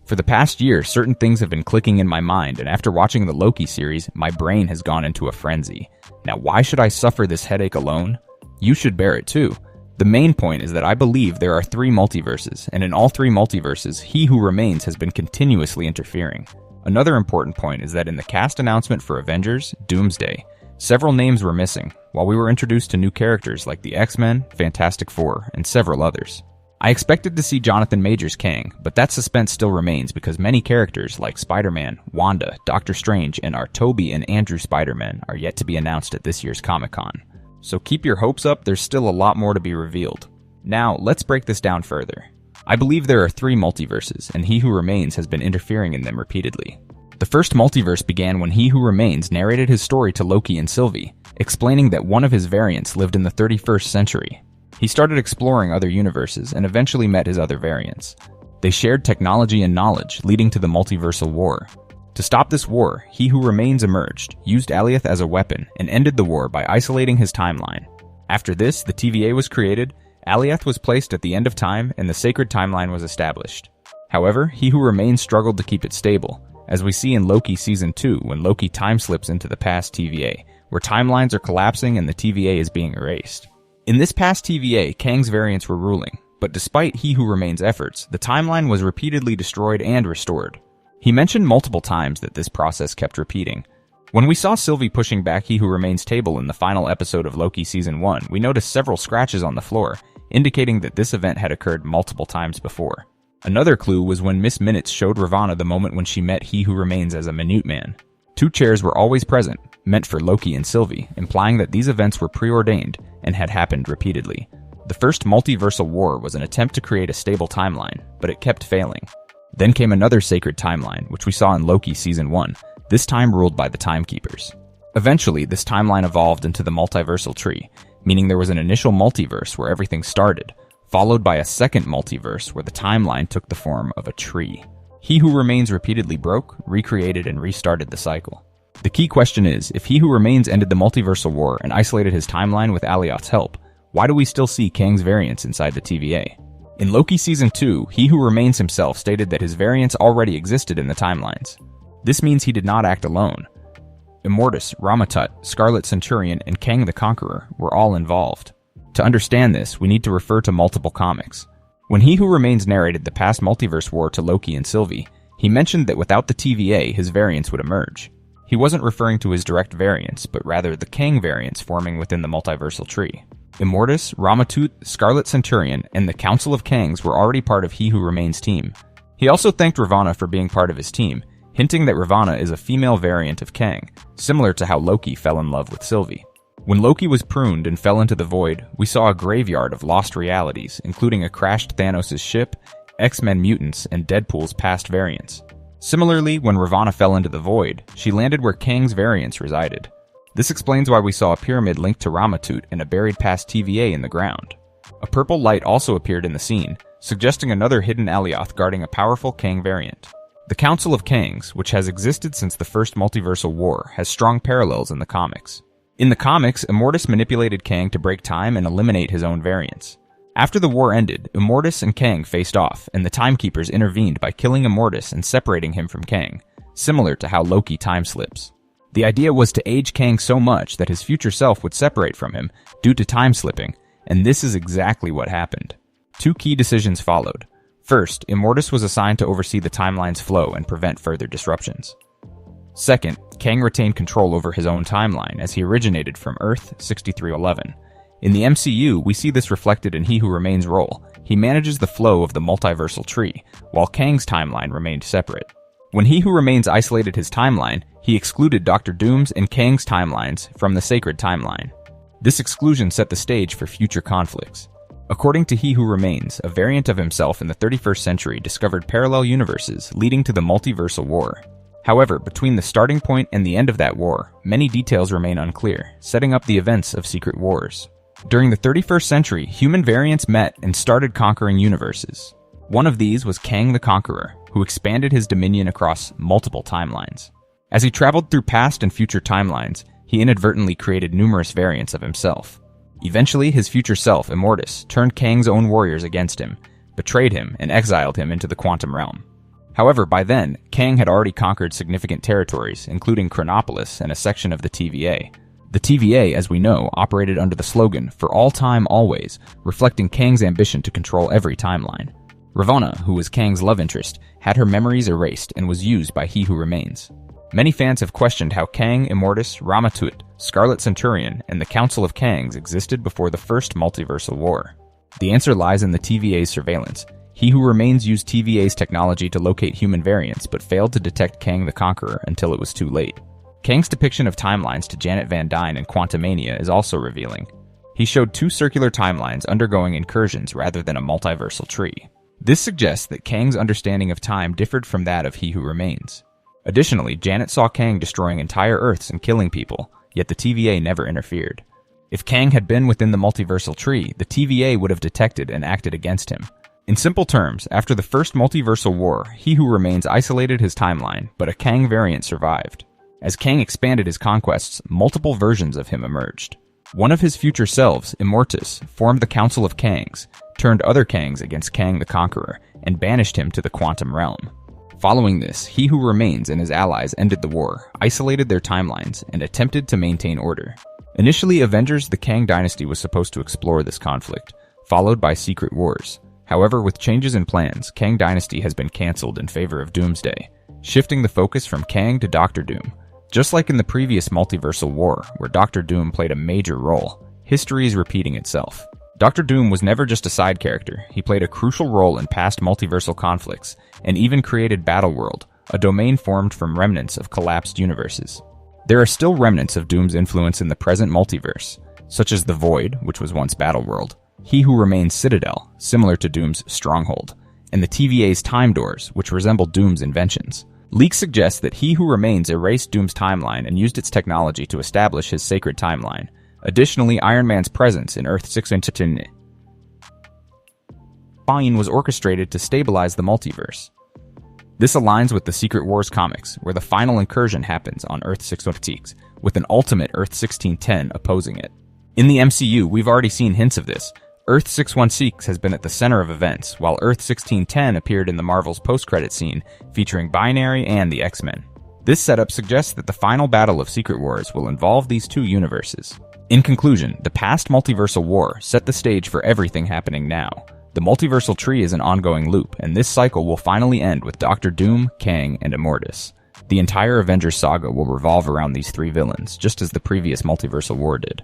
For the past year, certain things have been clicking in my mind, and after watching the Loki series, my brain has gone into a frenzy. Now, why should I suffer this headache alone? You should bear it too. The main point is that I believe there are 3 multiverses, and in all 3 multiverses, He Who Remains has been continuously interfering. Another important point is that in the cast announcement for Avengers: Doomsday, several names were missing, while we were introduced to new characters like the X-Men, Fantastic Four, and several others. I expected to see Jonathan Majors Kang, but that suspense still remains because many characters like Spider-Man, Wanda, Doctor Strange, and our Tobey and Andrew Spider-Man are yet to be announced at this year's Comic-Con. So keep your hopes up, there's still a lot more to be revealed. Now, let's break this down further. I believe there are 3 multiverses, and He Who Remains has been interfering in them repeatedly. The first multiverse began when He Who Remains narrated his story to Loki and Sylvie, explaining that one of his variants lived in the 31st century. He started exploring other universes and eventually met his other variants. They shared technology and knowledge, leading to the multiversal war. To stop this war, He Who Remains emerged, used Alioth as a weapon, and ended the war by isolating his timeline. After this, the TVA was created, Alioth was placed at the end of time, and the sacred timeline was established. However, He Who Remains struggled to keep it stable, as we see in Loki Season 2 when Loki time slips into the past TVA, where timelines are collapsing and the TVA is being erased. In this past TVA, Kang's variants were ruling, but despite He Who Remains' efforts, the timeline was repeatedly destroyed and restored. He mentioned multiple times that this process kept repeating. When we saw Sylvie pushing back He Who Remains' table in the final episode of Loki Season 1, we noticed several scratches on the floor, indicating that this event had occurred multiple times before. Another clue was when Miss Minutes showed Ravonna the moment when she met He Who Remains as a Minute Man. 2 chairs were always present, meant for Loki and Sylvie, implying that these events were preordained and had happened repeatedly. The first multiversal war was an attempt to create a stable timeline, but it kept failing. Then came another sacred timeline, which we saw in Loki Season 1, this time ruled by the Timekeepers. Eventually, this timeline evolved into the multiversal tree, meaning there was an initial multiverse where everything started, followed by a second multiverse where the timeline took the form of a tree. He Who Remains repeatedly broke, recreated, and restarted the cycle. The key question is, if He Who Remains ended the multiversal war and isolated his timeline with Alioth's help, why do we still see Kang's variants inside the TVA? In Loki Season 2, He Who Remains himself stated that his variants already existed in the timelines. This means he did not act alone. Immortus, Ramatut, Scarlet Centurion, and Kang the Conqueror were all involved. To understand this, we need to refer to multiple comics. When He Who Remains narrated the past multiverse war to Loki and Sylvie, he mentioned that without the TVA, his variants would emerge. He wasn't referring to his direct variants, but rather the Kang variants forming within the multiversal tree. Immortus, Ramatut, Scarlet Centurion, and the Council of Kangs were already part of He Who Remains' team. He also thanked Ravonna for being part of his team, hinting that Ravonna is a female variant of Kang, similar to how Loki fell in love with Sylvie. When Loki was pruned and fell into the void, we saw a graveyard of lost realities, including a crashed Thanos' ship, X-Men mutants, and Deadpool's past variants. Similarly, when Ravonna fell into the void, she landed where Kang's variants resided. This explains why we saw a pyramid linked to Ramatut and a buried past TVA in the ground. A purple light also appeared in the scene, suggesting another hidden Alioth guarding a powerful Kang variant. The Council of Kangs, which has existed since the first multiversal war, has strong parallels in the comics. In the comics, Immortus manipulated Kang to break time and eliminate his own variants. After the war ended, Immortus and Kang faced off, and the Timekeepers intervened by killing Immortus and separating him from Kang, similar to how Loki time slips. The idea was to age Kang so much that his future self would separate from him due to time slipping, and this is exactly what happened. 2 key decisions followed. First, Immortus was assigned to oversee the timeline's flow and prevent further disruptions. Second, Kang retained control over his own timeline as he originated from Earth 6311. In the MCU, we see this reflected in He Who Remains' role. He manages the flow of the multiversal tree, while Kang's timeline remained separate. When He Who Remains isolated his timeline, he excluded Dr. Doom's and Kang's timelines from the sacred timeline. This exclusion set the stage for future conflicts. According to He Who Remains, a variant of himself in the 31st century discovered parallel universes, leading to the multiversal war. However, between the starting point and the end of that war, many details remain unclear, setting up the events of Secret Wars. During the 31st century, human variants met and started conquering universes. One of these was Kang the Conqueror, who expanded his dominion across multiple timelines. As he traveled through past and future timelines, he inadvertently created numerous variants of himself. Eventually, his future self, Immortus, turned Kang's own warriors against him, betrayed him, and exiled him into the quantum realm. However, by then, Kang had already conquered significant territories, including Chronopolis and a section of the TVA. The TVA, as we know, operated under the slogan, "For all time, always," reflecting Kang's ambition to control every timeline. Ravonna, who was Kang's love interest, had her memories erased and was used by He Who Remains. Many fans have questioned how Kang, Immortus, Ramatut, Scarlet Centurion, and the Council of Kangs existed before the first multiversal war. The answer lies in the TVA's surveillance. He Who Remains used TVA's technology to locate human variants, but failed to detect Kang the Conqueror until it was too late. Kang's depiction of timelines to Janet Van Dyne in Quantumania is also revealing. He showed two circular timelines undergoing incursions rather than a multiversal tree. This suggests that Kang's understanding of time differed from that of He Who Remains. Additionally, Janet saw Kang destroying entire Earths and killing people, yet the TVA never interfered. If Kang had been within the multiversal tree, the TVA would have detected and acted against him. In simple terms, after the first multiversal war, He Who Remains isolated his timeline, but a Kang variant survived. As Kang expanded his conquests, multiple versions of him emerged. One of his future selves, Immortus, formed the Council of Kangs, turned other Kangs against Kang the Conqueror, and banished him to the quantum realm. Following this, He Who Remains and his allies ended the war, isolated their timelines, and attempted to maintain order. Initially, Avengers the Kang Dynasty was supposed to explore this conflict, followed by Secret Wars. However, with changes in plans, Kang Dynasty has been cancelled in favor of Doomsday, shifting the focus from Kang to Doctor Doom. Just like in the previous multiversal war, where Doctor Doom played a major role, history is repeating itself. Doctor Doom was never just a side character. He played a crucial role in past multiversal conflicts, and even created Battleworld, a domain formed from remnants of collapsed universes. There are still remnants of Doom's influence in the present multiverse, such as the Void, which was once Battleworld, He Who Remains Citadel, similar to Doom's Stronghold, and the TVA's Time Doors, which resemble Doom's inventions. Leaks suggest that He Who Remains erased Doom's timeline and used its technology to establish his sacred timeline. Additionally, Iron Man's presence in Earth 619 was orchestrated to stabilize the multiverse. This aligns with the Secret Wars comics, where the final incursion happens on Earth 616, with an ultimate Earth 1610 opposing it. In the MCU, we've already seen hints of this. Earth 616 has been at the center of events, while Earth 1610 appeared in the Marvel's post-credit scene, featuring Binary and the X-Men. This setup suggests that the final battle of Secret Wars will involve these two universes. In conclusion, the past multiversal war set the stage for everything happening now. The multiversal tree is an ongoing loop, and this cycle will finally end with Doctor Doom, Kang, and Immortus. The entire Avengers saga will revolve around these three villains, just as the previous multiversal war did.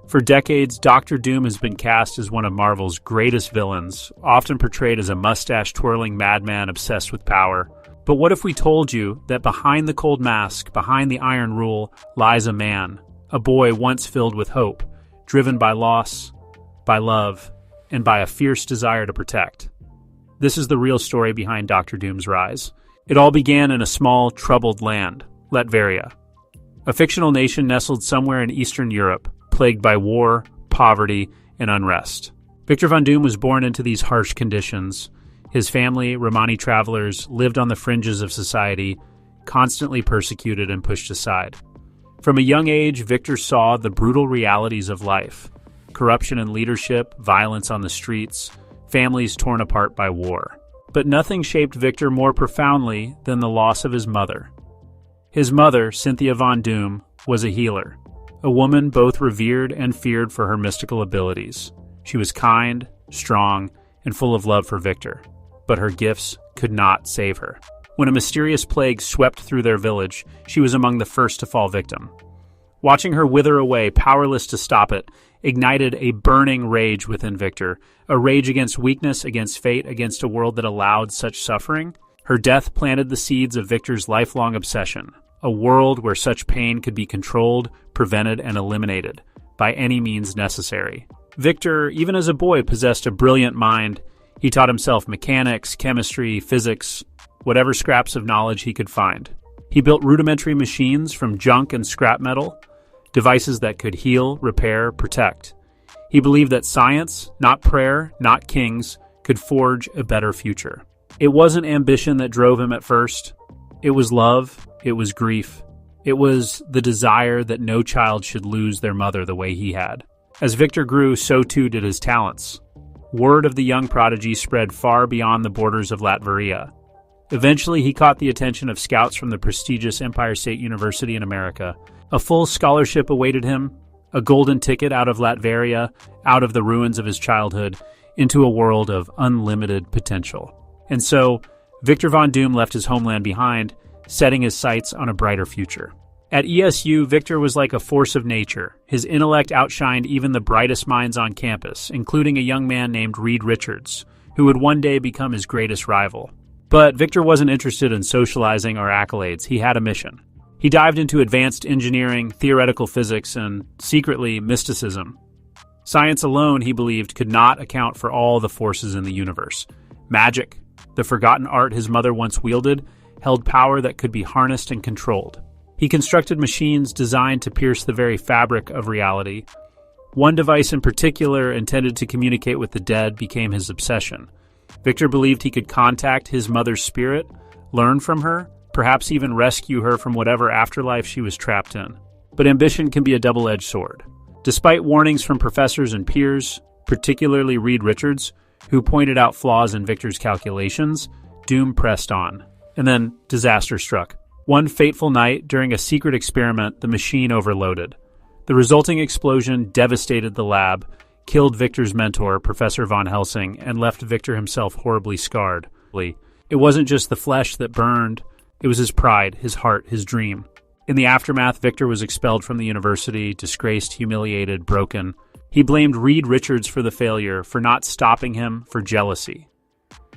For decades, Doctor Doom has been cast as one of Marvel's greatest villains, often portrayed as a mustache-twirling madman obsessed with power. But what if we told you that behind the cold mask, behind the iron rule, lies a man, a boy once filled with hope, driven by loss, by love, and by a fierce desire to protect? This is the real story behind Doctor Doom's rise. It all began in a small, troubled land, Latveria, a fictional nation nestled somewhere in Eastern Europe, plagued by war, poverty, and unrest. Victor Von Doom was born into these harsh conditions. His family, Romani travelers, lived on the fringes of society, constantly persecuted and pushed aside. From a young age, Victor saw the brutal realities of life: corruption in leadership, violence on the streets, families torn apart by war. But nothing shaped Victor more profoundly than the loss of his mother. His mother, Cynthia Von Doom, was a healer, a woman both revered and feared for her mystical abilities. She was kind, strong, and full of love for Victor, but her gifts could not save her. When a mysterious plague swept through their village, she was among the first to fall victim. Watching her wither away, powerless to stop it, ignited a burning rage within Victor, a rage against weakness, against fate, against a world that allowed such suffering. Her death planted the seeds of Victor's lifelong obsession, a world where such pain could be controlled, prevented, and eliminated by any means necessary. Victor, even as a boy, possessed a brilliant mind. He taught himself mechanics, chemistry, physics, whatever scraps of knowledge he could find. He built rudimentary machines from junk and scrap metal, devices that could heal, repair, protect. He believed that science, not prayer, not kings, could forge a better future. It wasn't ambition that drove him at first. It was love. It was grief. It was the desire that no child should lose their mother the way he had. As Victor grew, so too did his talents. Word of the young prodigy spread far beyond the borders of Latveria. Eventually, he caught the attention of scouts from the prestigious Empire State University in America. A full scholarship awaited him, a golden ticket out of Latveria, out of the ruins of his childhood, into a world of unlimited potential. And so, Victor Von Doom left his homeland behind, setting his sights on a brighter future. At ESU, Victor was like a force of nature. His intellect outshined even the brightest minds on campus, including a young man named Reed Richards, who would one day become his greatest rival. But Victor wasn't interested in socializing or accolades. He had a mission. He dived into advanced engineering, theoretical physics, and, secretly, mysticism. Science alone, he believed, could not account for all the forces in the universe. Magic, the forgotten art his mother once wielded, held power that could be harnessed and controlled. He constructed machines designed to pierce the very fabric of reality. One device in particular, intended to communicate with the dead, became his obsession. Victor believed he could contact his mother's spirit, learn from her, perhaps even rescue her from whatever afterlife she was trapped in. But ambition can be a double-edged sword. Despite warnings from professors and peers, particularly Reed Richards, who pointed out flaws in Victor's calculations, Doom pressed on. And then disaster struck. One fateful night, during a secret experiment, the machine overloaded. The resulting explosion devastated the lab, killed Victor's mentor, Professor Von Helsing, and left Victor himself horribly scarred. It wasn't just the flesh that burned, it was his pride, his heart, his dream. In the aftermath, Victor was expelled from the university, disgraced, humiliated, broken. He blamed Reed Richards for the failure, for not stopping him, for jealousy.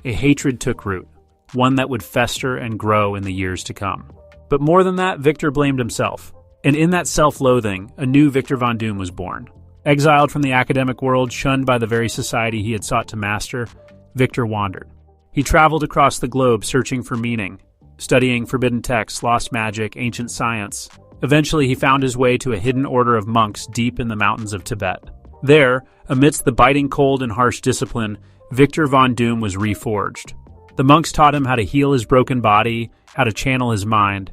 A hatred took root, one that would fester and grow in the years to come. But more than that, Victor blamed himself. And in that self-loathing, a new Victor Von Doom was born. Exiled from the academic world, shunned by the very society he had sought to master, Victor wandered. He traveled across the globe searching for meaning, studying forbidden texts, lost magic, ancient science. Eventually, he found his way to a hidden order of monks deep in the mountains of Tibet. There, amidst the biting cold and harsh discipline, Victor Von Doom was reforged. The monks taught him how to heal his broken body, how to channel his mind.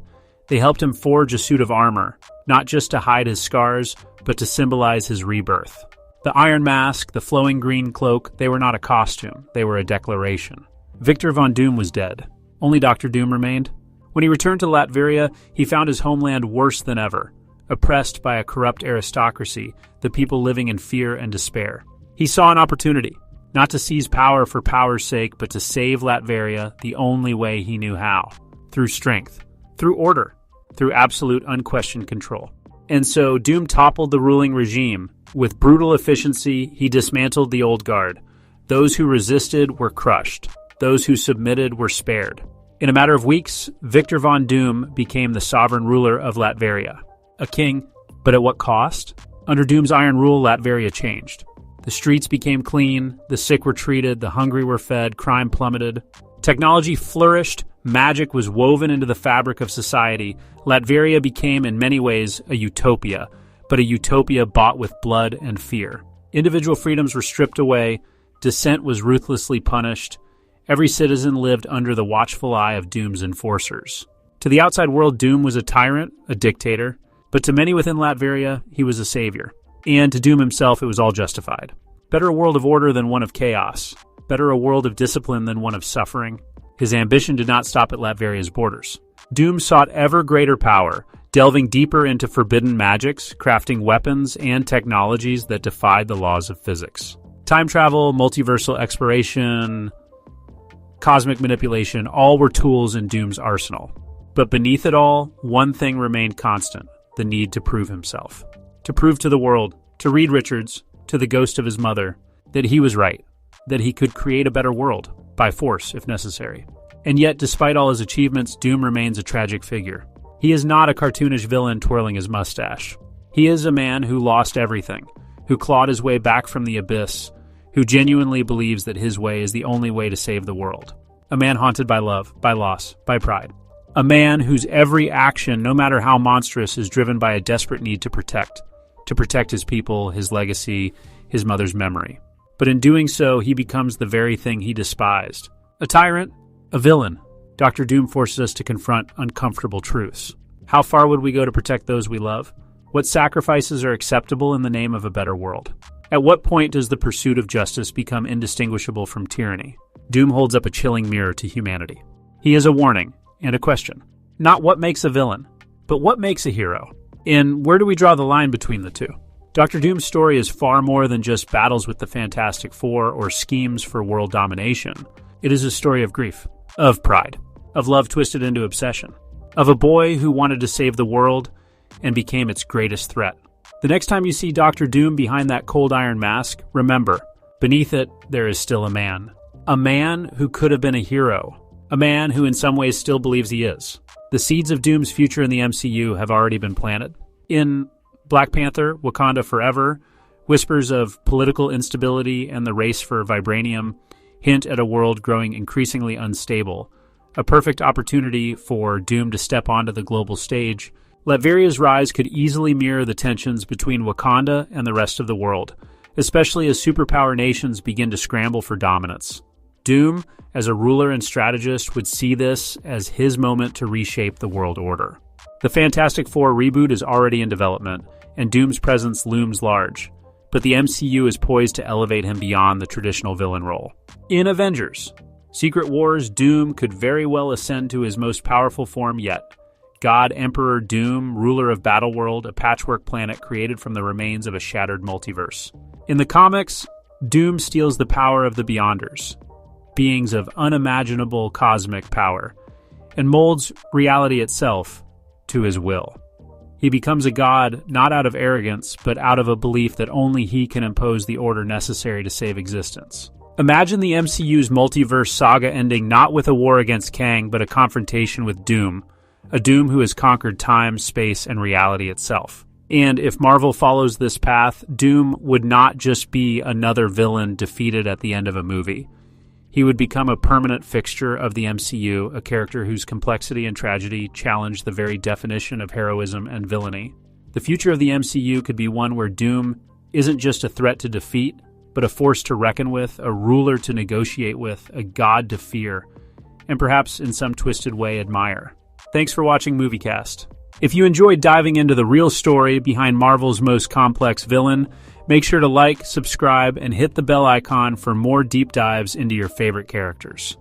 They helped him forge a suit of armor, not just to hide his scars, but to symbolize his rebirth. The iron mask, the flowing green cloak, they were not a costume, they were a declaration. Victor Von Doom was dead. Only Dr. Doom remained. When he returned to Latveria, he found his homeland worse than ever, oppressed by a corrupt aristocracy, the people living in fear and despair. He saw an opportunity, not to seize power for power's sake, but to save Latveria the only way he knew how, through strength, through order, through absolute unquestioned control. And so Doom toppled the ruling regime. With brutal efficiency, he dismantled the old guard. Those who resisted were crushed. Those who submitted were spared. In a matter of weeks, Victor Von Doom became the sovereign ruler of Latveria. A king, but at what cost? Under Doom's iron rule, Latveria changed. The streets became clean, the sick were treated, the hungry were fed, crime plummeted. Technology flourished, magic was woven into the fabric of society. Latveria became, in many ways, a utopia, but a utopia bought with blood and fear. Individual freedoms were stripped away, dissent was ruthlessly punished. Every citizen lived under the watchful eye of Doom's enforcers. To the outside world, Doom was a tyrant, a dictator, but to many within Latveria, he was a savior. And to Doom himself, it was all justified. Better a world of order than one of chaos. Better a world of discipline than one of suffering. His ambition did not stop at Latveria's borders. Doom sought ever greater power, delving deeper into forbidden magics, crafting weapons and technologies that defied the laws of physics. Time travel, multiversal exploration, cosmic manipulation, all were tools in Doom's arsenal. But beneath it all, one thing remained constant: the need to prove himself. To prove to the world, to Reed Richards, to the ghost of his mother, that he was right, that he could create a better world, by force if necessary. And yet, despite all his achievements, Doom remains a tragic figure. He is not a cartoonish villain twirling his mustache. He is a man who lost everything, who clawed his way back from the abyss, who genuinely believes that his way is the only way to save the world. A man haunted by love, by loss, by pride. A man whose every action, no matter how monstrous, is driven by a desperate need to protect his people, his legacy, his mother's memory. But in doing so, he becomes the very thing he despised. A tyrant, a villain. Dr. Doom forces us to confront uncomfortable truths. How far would we go to protect those we love? What sacrifices are acceptable in the name of a better world? At what point does the pursuit of justice become indistinguishable from tyranny? Doom holds up a chilling mirror to humanity. He is a warning and a question. Not what makes a villain, but what makes a hero? And where do we draw the line between the two? Dr. Doom's story is far more than just battles with the Fantastic Four or schemes for world domination. It is a story of grief, of pride, of love twisted into obsession, of a boy who wanted to save the world and became its greatest threat. The next time you see Dr. Doom behind that cold iron mask, remember, beneath it, there is still a man. A man who could have been a hero. A man who in some ways still believes he is. The seeds of Doom's future in the MCU have already been planted. In Black Panther, Wakanda Forever, whispers of political instability and the race for vibranium hint at a world growing increasingly unstable. A perfect opportunity for Doom to step onto the global stage. Latveria's rise could easily mirror the tensions between Wakanda and the rest of the world, especially as superpower nations begin to scramble for dominance. Doom, as a ruler and strategist, would see this as his moment to reshape the world order. The Fantastic Four reboot is already in development, and Doom's presence looms large, but the MCU is poised to elevate him beyond the traditional villain role. In Avengers, Secret Wars, Doom could very well ascend to his most powerful form yet. God Emperor Doom, ruler of Battleworld, a patchwork planet created from the remains of a shattered multiverse. In the comics, Doom steals the power of the Beyonders, beings of unimaginable cosmic power, and molds reality itself to his will. He becomes a god not out of arrogance, but out of a belief that only he can impose the order necessary to save existence. Imagine the MCU's multiverse saga ending not with a war against Kang, but a confrontation with Doom, a Doom who has conquered time, space, and reality itself. And if Marvel follows this path, Doom would not just be another villain defeated at the end of a movie. He would become a permanent fixture of the MCU, a character whose complexity and tragedy challenge the very definition of heroism and villainy. The future of the MCU could be one where Doom isn't just a threat to defeat, but a force to reckon with, a ruler to negotiate with, a god to fear, and perhaps in some twisted way admire. Thanks for watching MovieCast. If you enjoyed diving into the real story behind Marvel's most complex villain, make sure to like, subscribe, and hit the bell icon for more deep dives into your favorite characters.